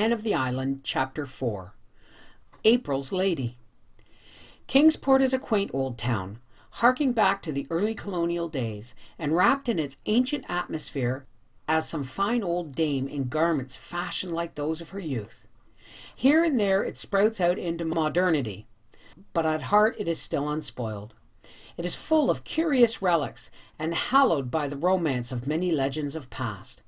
Anne of the Island, Chapter 4. April's Lady. Kingsport is a quaint old town, harking back to the early colonial days, and wrapped in its ancient atmosphere as some fine old dame in garments fashioned like those of her youth. Here and there it sprouts out into modernity, but at heart it is still unspoiled. It is full of curious relics and hallowed by the romance of many legends of past.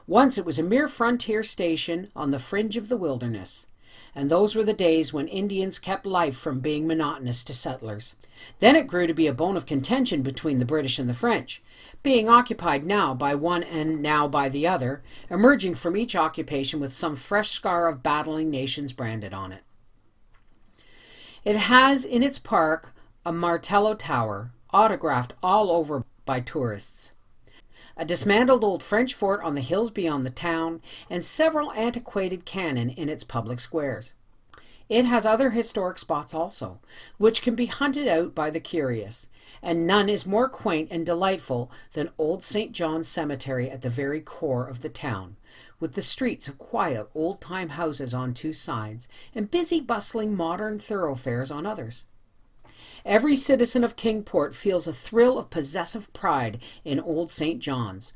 Once it was a mere frontier station on the fringe of the wilderness, and those were the days when Indians kept life from being monotonous to settlers. Then it grew to be a bone of contention between the British and the French, being occupied now by one and now by the other, emerging from each occupation with some fresh scar of battling nations branded on it. It has in its park a Martello Tower, autographed all over by tourists, a dismantled old French fort on the hills beyond the town, and several antiquated cannon in its public squares. It has other historic spots also, which can be hunted out by the curious, and none is more quaint and delightful than old St. John's Cemetery at the very core of the town, with the streets of quiet old-time houses on two sides, and busy bustling modern thoroughfares on others. Every citizen of Kingsport feels a thrill of possessive pride in old St. John's,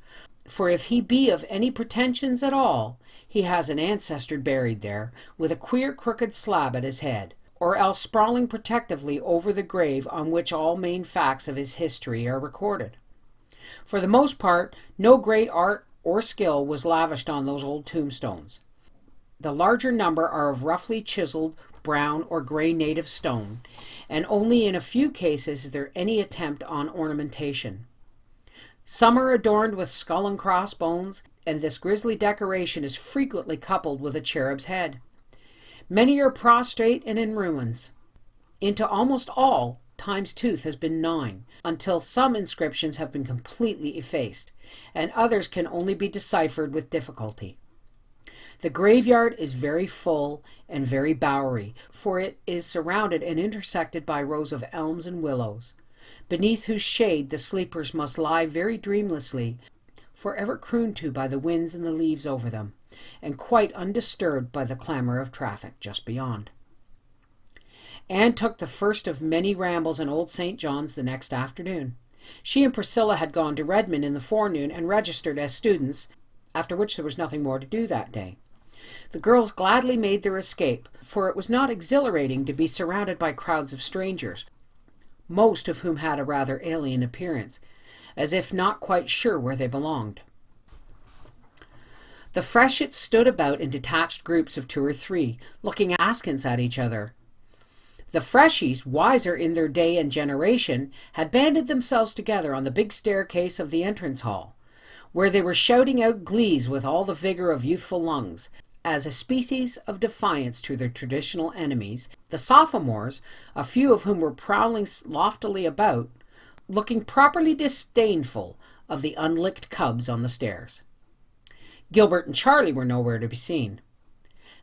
for if he be of any pretensions at all, he has an ancestor buried there, with a queer crooked slab at his head, or else sprawling protectively over the grave on which all main facts of his history are recorded. For the most part, no great art or skill was lavished on those old tombstones. The larger number are of roughly chiseled brown or gray native stone, and only in a few cases is there any attempt on ornamentation. Some are adorned with skull and crossbones, and this grisly decoration is frequently coupled with a cherub's head. Many are prostrate and in ruins. Into almost all, time's tooth has been gnawing, until some inscriptions have been completely effaced, and others can only be deciphered with difficulty. The graveyard is very full and very bowery, for it is surrounded and intersected by rows of elms and willows, beneath whose shade the sleepers must lie very dreamlessly, forever crooned to by the winds and the leaves over them, and quite undisturbed by the clamor of traffic just beyond. Anne took the first of many rambles in Old St. John's the next afternoon. She and Priscilla had gone to Redmond in the forenoon and registered as students, after which there was nothing more to do that day. The girls gladly made their escape, for it was not exhilarating to be surrounded by crowds of strangers, most of whom had a rather alien appearance, as if not quite sure where they belonged. The freshets stood about in detached groups of 2 or 3, looking askance at each other. The freshies, wiser in their day and generation, had banded themselves together on the big staircase of the entrance hall, where they were shouting out glees with all the vigor of youthful lungs, as a species of defiance to their traditional enemies. The sophomores, a few of whom were prowling loftily about, looking properly disdainful of the unlicked cubs on the stairs. Gilbert and Charlie were nowhere to be seen.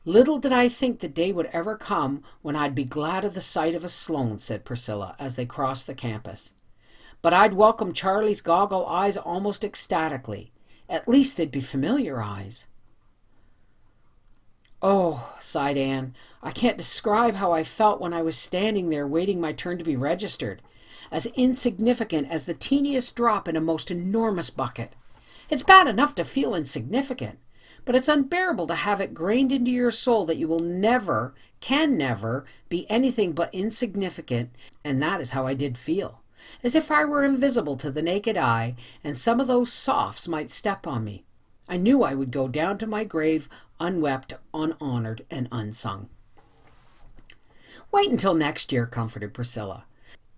"Little did I think the day would ever come when I'd be glad of the sight of a Sloane," said Priscilla, as they crossed the campus. "But I'd welcome Charlie's goggle eyes almost ecstatically. At least they'd be familiar eyes." "Oh," sighed Anne, "I can't describe how I felt when I was standing there waiting my turn to be registered, as insignificant as the teeniest drop in a most enormous bucket. It's bad enough to feel insignificant, but it's unbearable to have it grained into your soul that you will never, can never, be anything but insignificant, and that is how I did feel, as if I were invisible to the naked eye, and some of those sophs might step on me. I knew I would go down to my grave unwept, unhonored, and unsung." "Wait until next year," comforted Priscilla.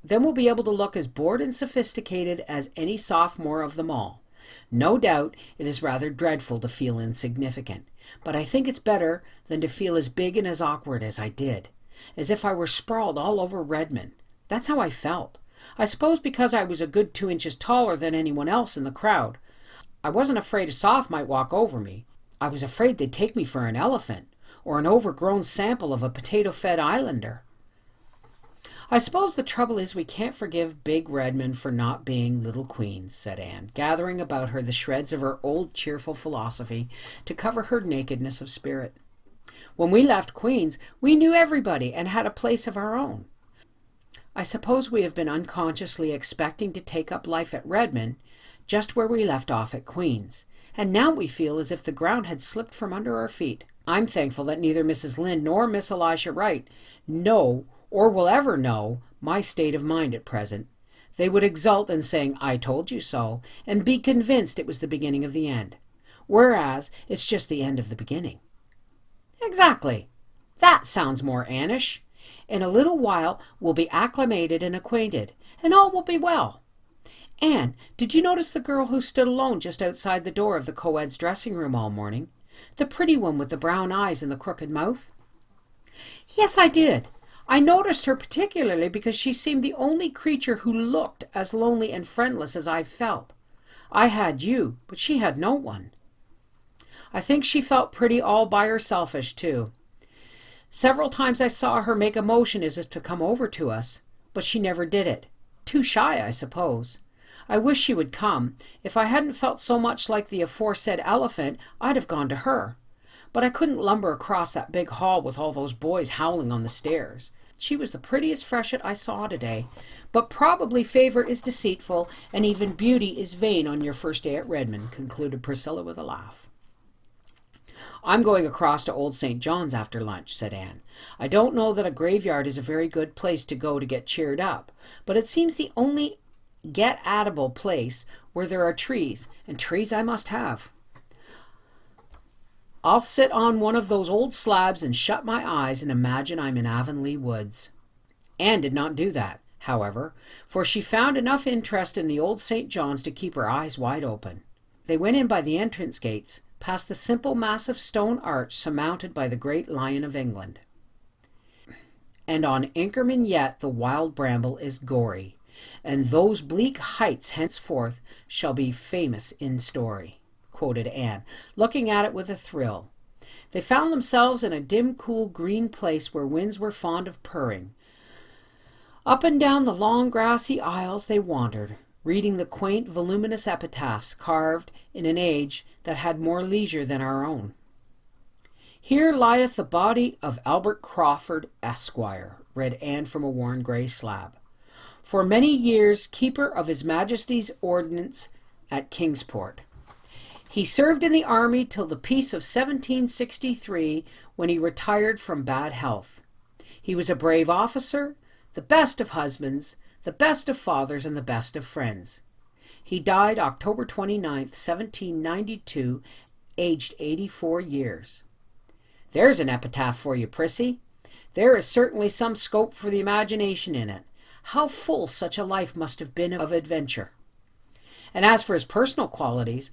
"Then we'll be able to look as bored and sophisticated as any sophomore of them all. No doubt it is rather dreadful to feel insignificant, but I think it's better than to feel as big and as awkward as I did, as if I were sprawled all over Redmond. That's how I felt. I suppose because I was a good 2 inches taller than anyone else in the crowd. I wasn't afraid a soph might walk over me. I was afraid they'd take me for an elephant, or an overgrown sample of a potato-fed islander." "I suppose the trouble is we can't forgive big Redmond for not being little queens," said Anne, gathering about her the shreds of her old cheerful philosophy to cover her nakedness of spirit. When we left Queens, we knew everybody and had a place of our own. I suppose we have been unconsciously expecting to take up life at Redmond, just where we left off at Queens, and now we feel as if the ground had slipped from under our feet. I'm thankful that neither Mrs. Lynde nor Miss Elisha Wright know or will ever know my state of mind at present. They would exult in saying, "I told you so," and be convinced it was the beginning of the end, whereas it's just the end of the beginning. Exactly. That sounds more Annish. In a little while we'll be acclimated and acquainted, and all will be well. Anne, did you notice the girl who stood alone just outside the door of the co-ed's dressing room all morning? The pretty one with the brown eyes and the crooked mouth? Yes, I did. I noticed her particularly because she seemed the only creature who looked as lonely and friendless as I've felt. I had you, but she had no one. I think she felt pretty all by herselfish, too. Several times I saw her make a motion as if to come over to us, but she never did it. Too shy, I suppose. I wish she would come. If I hadn't felt so much like the aforesaid elephant, I'd have gone to her. But I couldn't lumber across that big hall with all those boys howling on the stairs. She was the prettiest freshet I saw today. But probably favor is deceitful, and even beauty is vain on your first day at Redmond, concluded Priscilla with a laugh. I'm going across to Old St. John's after lunch, said Anne. I don't know that a graveyard is a very good place to go to get cheered up, but it seems the only get-at-able place where there are trees, and trees I must have. I'll sit on one of those old slabs and shut my eyes and imagine I'm in Avonlea woods. Anne did not do that, however, for she found enough interest in the Old St. John's to keep her eyes wide open. They went in by the entrance gates, past the simple massive stone arch surmounted by the great Lion of England. And on Inkerman yet the wild bramble is gory, and those bleak heights henceforth shall be famous in story, quoted Anne, looking at it with a thrill. They found themselves in a dim, cool, green place where winds were fond of purring. Up and down the long grassy aisles they wandered, reading the quaint, voluminous epitaphs carved in an age that had more leisure than our own. Here lieth the body of Albert Crawford, Esquire, read Anne from a worn grey slab. For many years keeper of His Majesty's ordnance at Kingsport. He served in the army till the peace of 1763, when he retired from bad health. He was a brave officer, the best of husbands, the best of fathers, and the best of friends. He died October 29th, 1792, aged 84 years. There's an epitaph for you, Prissy. There is certainly some scope for the imagination in it. How full such a life must have been of adventure. And as for his personal qualities,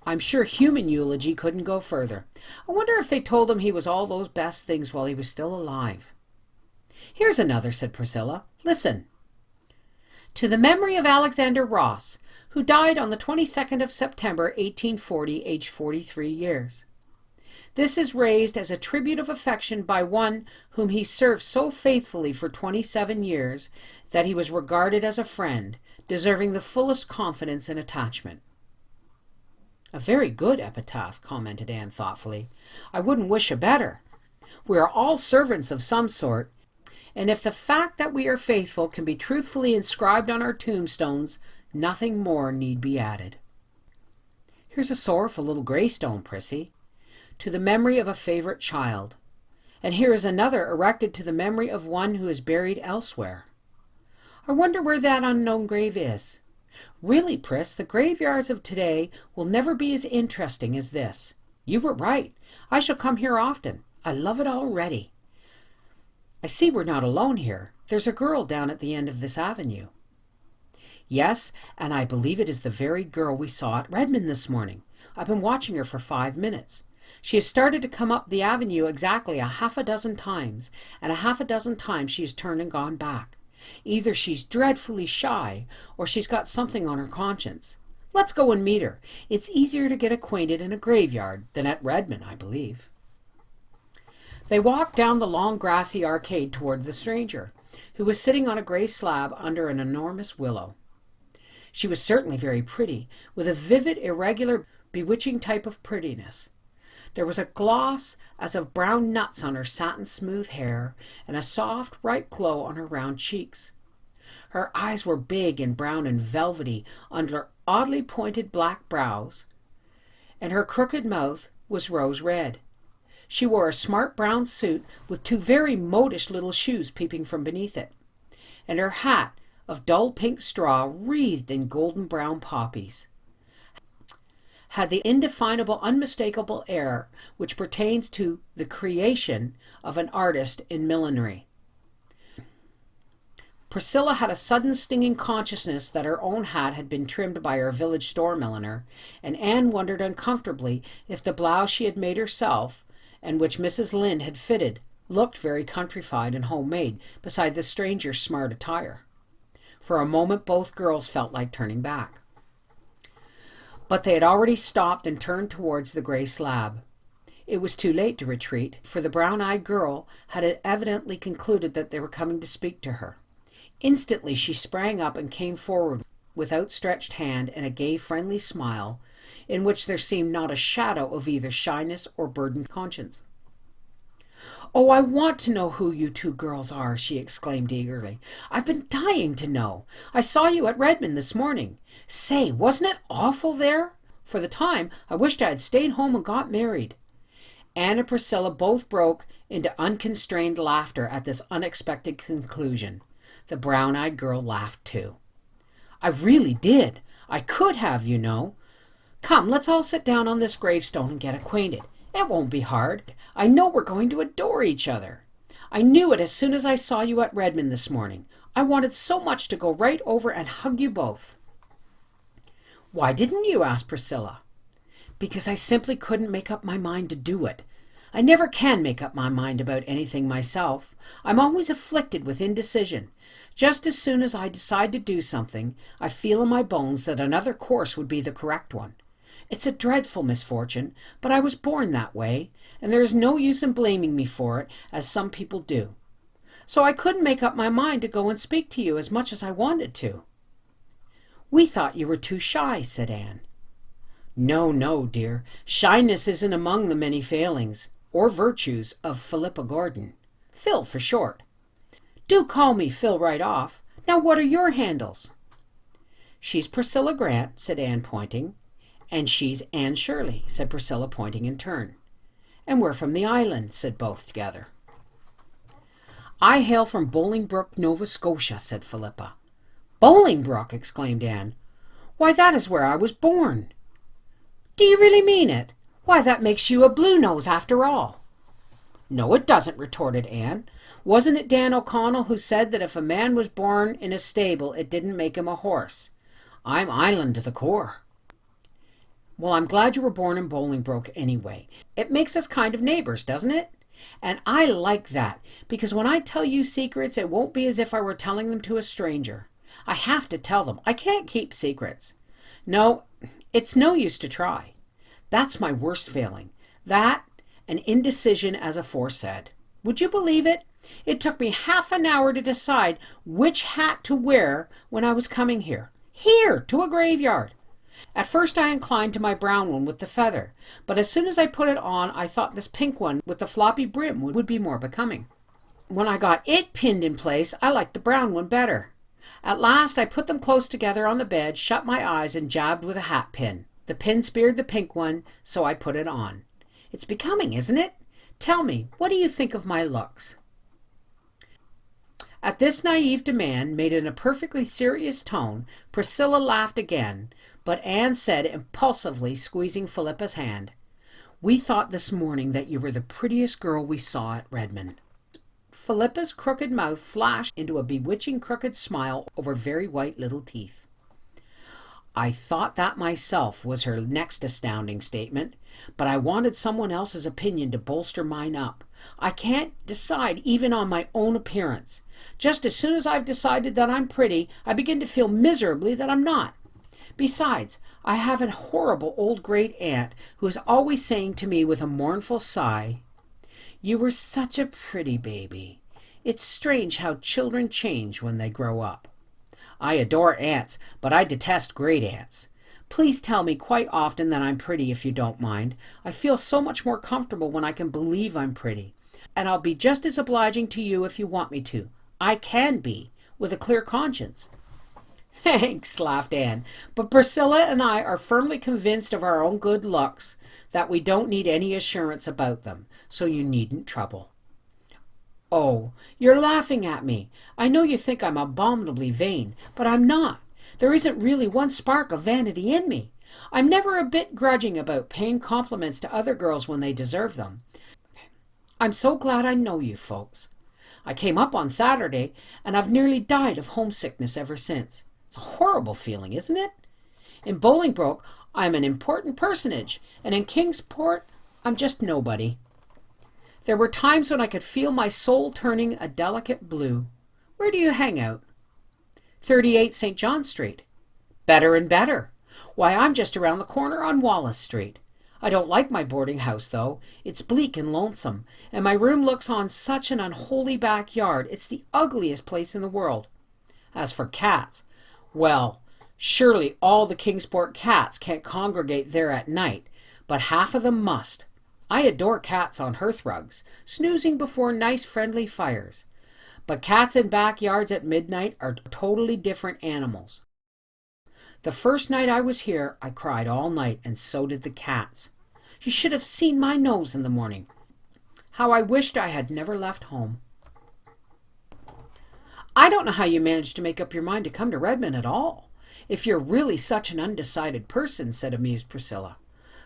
I'm sure human eulogy couldn't go further. I wonder if they told him he was all those best things while he was still alive. Here's another, said Priscilla. Listen. To the memory of Alexander Ross, who died on the 22nd of September, 1840, aged 43 years. This is raised as a tribute of affection by one whom he served so faithfully for 27 years that he was regarded as a friend, deserving the fullest confidence and attachment. A very good epitaph, commented Anne thoughtfully. I wouldn't wish a better. We are all servants of some sort, and if the fact that we are faithful can be truthfully inscribed on our tombstones, nothing more need be added. Here's a sorrowful little gravestone, Prissy, to the memory of a favorite child. And here is another erected to the memory of one who is buried elsewhere. I wonder where that unknown grave is. Really, Priss, the graveyards of today will never be as interesting as this. You were right. I shall come here often. I love it already. I see we're not alone here. There's a girl down at the end of this avenue. Yes, and I believe it is the very girl we saw at Redmond this morning. I've been watching her for 5 minutes. She has started to come up the avenue exactly 6 times, and 6 times she has turned and gone back. Either she's dreadfully shy, or she's got something on her conscience. Let's go and meet her. It's easier to get acquainted in a graveyard than at Redmond, I believe. They walked down the long grassy arcade toward the stranger, who was sitting on a grey slab under an enormous willow. She was certainly very pretty, with a vivid, irregular, bewitching type of prettiness. There was a gloss as of brown nuts on her satin-smooth hair, and a soft, ripe glow on her round cheeks. Her eyes were big and brown and velvety under oddly pointed black brows, and her crooked mouth was rose red. She wore a smart brown suit with two very modish little shoes peeping from beneath it, and her hat of dull pink straw wreathed in golden brown poppies had the indefinable, unmistakable air which pertains to the creation of an artist in millinery. Priscilla had a sudden stinging consciousness that her own hat had been trimmed by her village store milliner, and Anne wondered uncomfortably if the blouse she had made herself, and which Mrs. Lynde had fitted, looked very countrified and homemade beside the stranger's smart attire. For a moment both girls felt like turning back. But they had already stopped and turned towards the grey slab. It was too late to retreat, for the brown-eyed girl had evidently concluded that they were coming to speak to her. Instantly she sprang up and came forward with outstretched hand and a gay, friendly smile, in which there seemed not a shadow of either shyness or burdened conscience. "Oh, I want to know who you two girls are," she exclaimed eagerly. "I've been dying to know. I saw you at Redmond this morning. Say, wasn't it awful there? For the time, I wished I had stayed home and got married." Anne and Priscilla both broke into unconstrained laughter at this unexpected conclusion. The brown-eyed girl laughed too. "I really did. I could have, you know. Come, let's all sit down on this gravestone and get acquainted. It won't be hard. I know we're going to adore each other. I knew it as soon as I saw you at Redmond this morning. I wanted so much to go right over and hug you both." "Why didn't you?" asked Priscilla. "Because I simply couldn't make up my mind to do it. I never can make up my mind about anything myself. I'm always afflicted with indecision. Just as soon as I decide to do something, I feel in my bones that another course would be the correct one. It's a dreadful misfortune, but I was born that way, and there is no use in blaming me for it, as some people do. So I couldn't make up my mind to go and speak to you as much as I wanted to." "We thought you were too shy," said Anne. "No, no, dear. Shyness isn't among the many failings, or virtues, of Philippa Gordon. Phil for short. Do call me Phil right off. Now what are your handles?" "She's Priscilla Grant," said Anne, pointing. "And she's Anne Shirley," said Priscilla, pointing in turn. "And we're from the island," said both together. "I hail from Bolingbroke, Nova Scotia," said Philippa. "Bolingbroke!" exclaimed Anne. "Why, that is where I was born." "Do you really mean it? Why, that makes you a blue nose after all." "No, it doesn't," retorted Anne. "Wasn't it Dan O'Connell who said that if a man was born in a stable, it didn't make him a horse? I'm Island to the core." "Well, I'm glad you were born in Bolingbroke anyway. It makes us kind of neighbors, doesn't it? And I like that, because when I tell you secrets, it won't be as if I were telling them to a stranger. I have to tell them. I can't keep secrets. No, it's no use to try. That's my worst failing. That and indecision as aforesaid. Would you believe it? It took me half an hour to decide which hat to wear when I was coming here. Here, to a graveyard. At first I inclined to my brown one with the feather, but as soon as I put it on, I thought this pink one with the floppy brim would be more becoming. When I got it pinned in place, I liked the brown one better. At last I put them close together on the bed, shut my eyes, and jabbed with a hat pin. The pin speared the pink one, so I put it on. It's becoming, isn't it? Tell me, what do you think of my looks?" At this naive demand, made in a perfectly serious tone, Priscilla laughed again, but Anne said impulsively, squeezing Philippa's hand, "We thought this morning that you were the prettiest girl we saw at Redmond." Philippa's crooked mouth flashed into a bewitching crooked smile over very white little teeth. "I thought that myself," was her next astounding statement, "but I wanted someone else's opinion to bolster mine up. I can't decide even on my own appearance. Just as soon as I've decided that I'm pretty, I begin to feel miserably that I'm not. Besides, I have a horrible old great-aunt who is always saying to me with a mournful sigh, 'You were such a pretty baby. It's strange how children change when they grow up.' I adore aunts, but I detest great-aunts. Please tell me quite often that I'm pretty if you don't mind. I feel so much more comfortable when I can believe I'm pretty. And I'll be just as obliging to you if you want me to. I can be, with a clear conscience." "Thanks," laughed Anne, "but Priscilla and I are firmly convinced of our own good looks, that we don't need any assurance about them, so you needn't trouble." "Oh, you're laughing at me. I know you think I'm abominably vain, but I'm not. There isn't really one spark of vanity in me. I'm never a bit grudging about paying compliments to other girls when they deserve them. I'm so glad I know you folks. I came up on Saturday, and I've nearly died of homesickness ever since. It's a horrible feeling, isn't it? In Bolingbroke, I'm an important personage, and in Kingsport, I'm just nobody. There were times when I could feel my soul turning a delicate blue. Where do you hang out?" 38 St. John Street. "Better and better. Why, I'm just around the corner on Wallace Street. I don't like my boarding house, though. It's bleak and lonesome, and my room looks on such an unholy backyard. It's the ugliest place in the world. As for cats, well, surely all the Kingsport cats can't congregate there at night, but half of them must. I adore cats on hearthrugs, snoozing before nice friendly fires. But cats in backyards at midnight are totally different animals. The first night I was here, I cried all night, and so did the cats. You should have seen my nose in the morning. How I wished I had never left home." "I don't know how you managed to make up your mind to come to Redmond at all, if you're really such an undecided person," said amused Priscilla.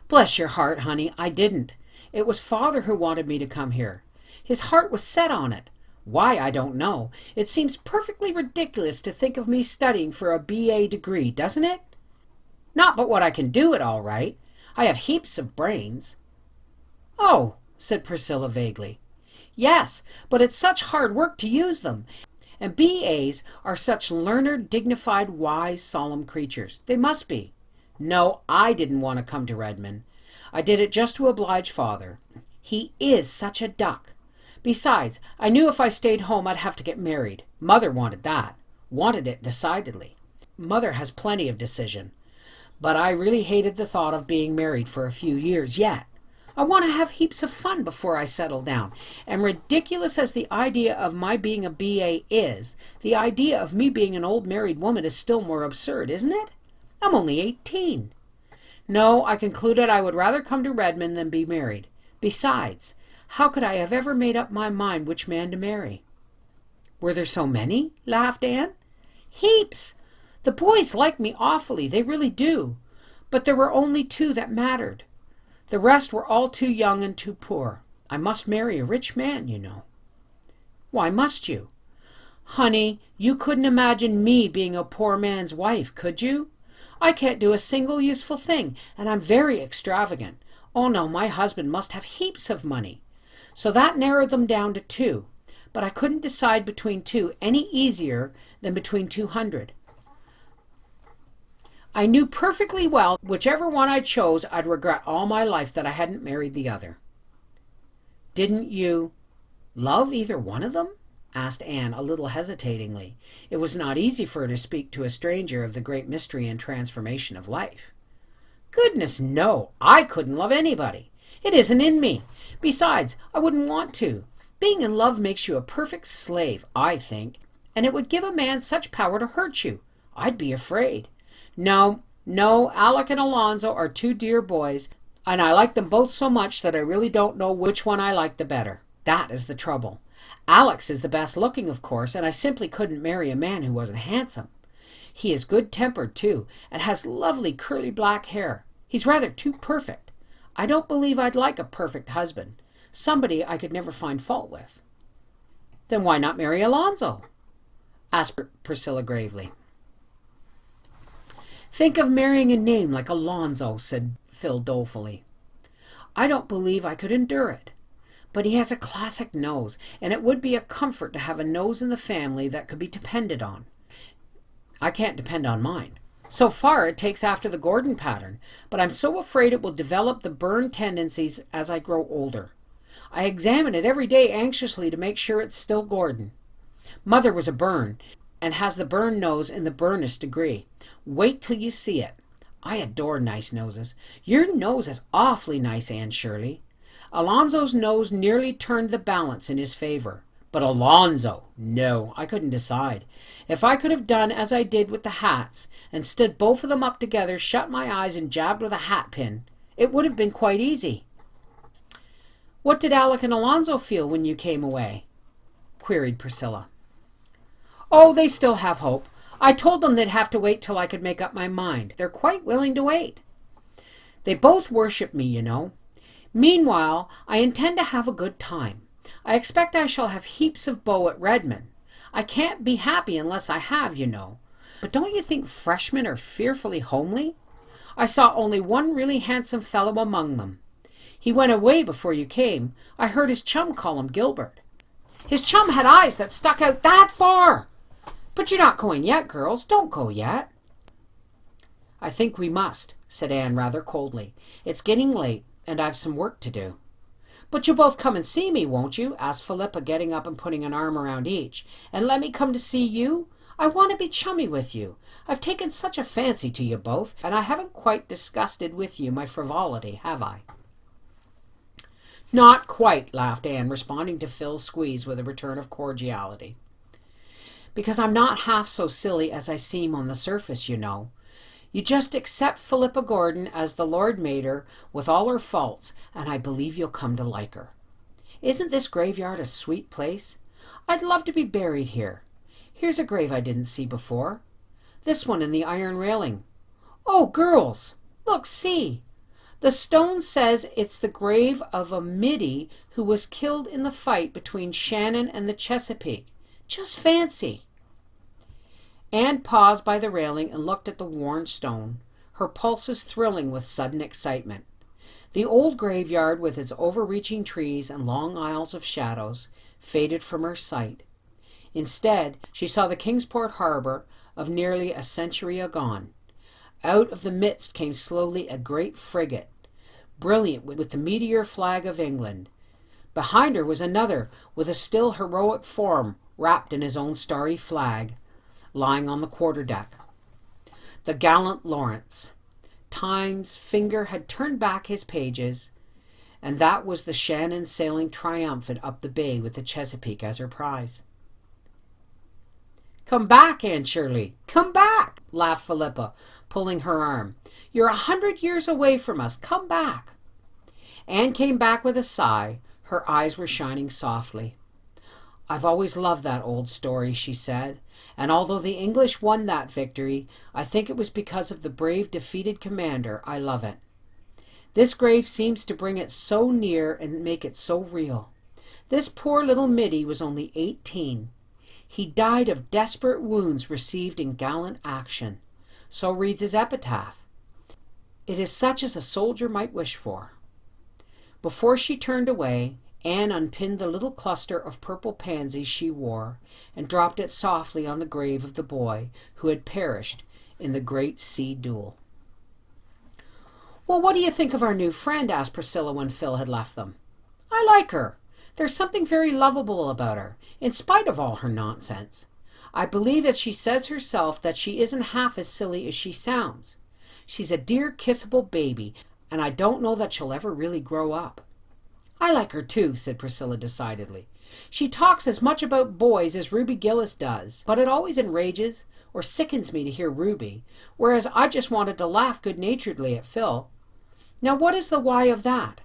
"Bless your heart, honey, I didn't. It was Father who wanted me to come here. His heart was set on it. Why, I don't know. It seems perfectly ridiculous to think of me studying for a B.A. degree, doesn't it? Not but what I can do it all right. I have heaps of brains." "Oh," said Priscilla vaguely. "Yes, but it's such hard work to use them. And B.A.'s are such learned, dignified, wise, solemn creatures. They must be. No, I didn't want to come to Redmond. I did it just to oblige Father. He is such a duck. Besides, I knew if I stayed home I'd have to get married. Mother wanted that. Wanted it decidedly. Mother has plenty of decision. But I really hated the thought of being married for a few years yet. I want to have heaps of fun before I settle down. And ridiculous as the idea of my being a B.A. is, the idea of me being an old married woman is still more absurd, isn't it? I'm only 18. No, I concluded I would rather come to Redmond than be married. Besides, how could I have ever made up my mind which man to marry?" "Were there so many?" laughed Anne. "Heaps. The boys like me awfully, they really do. But there were only 2 that mattered. The rest were all too young and too poor. I must marry a rich man, you know." "Why must you?" "Honey, you couldn't imagine me being a poor man's wife, could you? I can't do a single useful thing, and I'm very extravagant. Oh no, my husband must have heaps of money. So that narrowed them down to 2. But I couldn't decide between 2 any easier than between 200. I knew perfectly well whichever one I chose, I'd regret all my life that I hadn't married the other." "Didn't you love either one of them?" asked Anne a little hesitatingly. It was not easy for her to speak to a stranger of the great mystery and transformation of life. "Goodness, no. I couldn't love anybody. It isn't in me. Besides, I wouldn't want to. Being in love makes you a perfect slave, I think, and it would give a man such power to hurt you. I'd be afraid. No, Alec and Alonzo are 2 dear boys, and I like them both so much that I really don't know which one I like the better. That is the trouble. Alex is the best looking, of course, and I simply couldn't marry a man who wasn't handsome. He is good-tempered, too, and has lovely curly black hair. He's rather too perfect. I don't believe I'd like a perfect husband, somebody I could never find fault with." "Then why not marry Alonzo?" asked Priscilla gravely. "Think of marrying a name like Alonzo," said Phil dolefully. "I don't believe I could endure it. But he has a classic nose, and it would be a comfort to have a nose in the family that could be depended on. I can't depend on mine. So far it takes after the Gordon pattern, but I'm so afraid it will develop the Byrne tendencies as I grow older. I examine it every day anxiously to make sure it's still Gordon. Mother was a Byrne, and has the Byrne nose in the Byrnest degree. Wait till you see it. I adore nice noses. Your nose is awfully nice, Anne Shirley. Alonzo's nose nearly turned the balance in his favor. But Alonzo, no, I couldn't decide. If I could have done as I did with the hats, and stood both of them up together, shut my eyes, and jabbed with a hat pin, it would have been quite easy. What did Alec and Alonzo feel when you came away? Queried Priscilla. Oh, they still have hope. I told them they'd have to wait till I could make up my mind. They're quite willing to wait. They both worship me, you know. Meanwhile, I intend to have a good time. I expect I shall have heaps of beaux at Redmond. I can't be happy unless I have, you know. But don't you think freshmen are fearfully homely? I saw only one really handsome fellow among them. He went away before you came. I heard his chum call him Gilbert. His chum had eyes that stuck out that far. But you're not going yet, girls. Don't go yet. I think we must, said Anne rather coldly. It's getting late, and I've some work to do. But you'll both come and see me, won't you? Asked Philippa, getting up and putting an arm around each. And let me come to see you? I want to be chummy with you. I've taken such a fancy to you both, and I haven't quite disgusted with you my frivolity, have I? Not quite, laughed Anne, responding to Phil's squeeze with a return of cordiality. Because I'm not half so silly as I seem on the surface, you know. You just accept Philippa Gordon as the Lord made her, with all her faults, and I believe you'll come to like her. Isn't this graveyard a sweet place? I'd love to be buried here. Here's a grave I didn't see before. This one in the iron railing. Oh, girls, look, see. The stone says it's the grave of a middy who was killed in the fight between Shannon and the Chesapeake. Just fancy. Anne paused by the railing and looked at the worn stone, her pulses thrilling with sudden excitement. The old graveyard, with its overreaching trees and long aisles of shadows, faded from her sight. Instead, she saw the Kingsport harbor of nearly a century agone. Out of the midst came slowly a great frigate, brilliant with the meteor flag of England. Behind her was another, with a still heroic form wrapped in his own starry flag, lying on the quarterdeck. The gallant Lawrence. Time's finger had turned back his pages, and that was the Shannon sailing triumphant up the bay with the Chesapeake as her prize. Come back, Anne Shirley, come back, laughed Philippa, pulling her arm. You're 100 years away from us. Come back. Anne came back with a sigh. Her eyes were shining softly. I've always loved that old story, she said, and although the English won that victory, I think it was because of the brave defeated commander. I love it. This grave seems to bring it so near and make it so real. This poor little middy was only 18. He died of desperate wounds received in gallant action. So reads his epitaph. It is such as a soldier might wish for. Before she turned away, Anne unpinned the little cluster of purple pansies she wore and dropped it softly on the grave of the boy who had perished in the great sea duel. Well, what do you think of our new friend? Asked Priscilla when Phil had left them. I like her. There's something very lovable about her, in spite of all her nonsense. I believe, as she says herself, that she isn't half as silly as she sounds. She's a dear, kissable baby, and I don't know that she'll ever really grow up. I like her too, said Priscilla decidedly. She talks as much about boys as Ruby Gillis does, but it always enrages or sickens me to hear Ruby, whereas I just wanted to laugh good-naturedly at Phil. Now what is the why of that?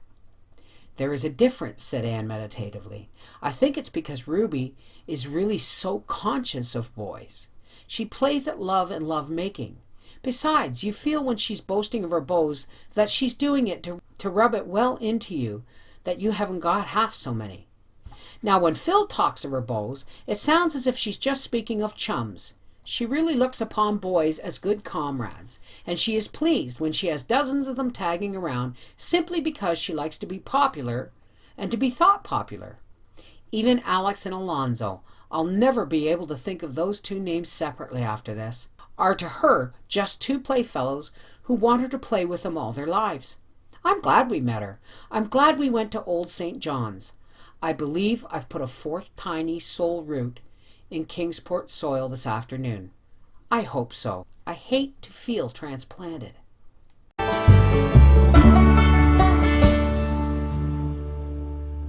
There is a difference, said Anne meditatively. I think it's because Ruby is really so conscious of boys. She plays at love and love-making. Besides, you feel when she's boasting of her beaux that she's doing it to rub it well into you that you haven't got half so many. Now, when Phil talks of her beaux, it sounds as if she's just speaking of chums. She really looks upon boys as good comrades, and she is pleased when she has dozens of them tagging around simply because she likes to be popular and to be thought popular. Even Alex and Alonzo, I'll never be able to think of those two names separately after this, are to her just two playfellows who want her to play with them all their lives. I'm glad we met her. I'm glad we went to Old St. John's. I believe I've put a fourth tiny soul root in Kingsport soil this afternoon. I hope so. I hate to feel transplanted.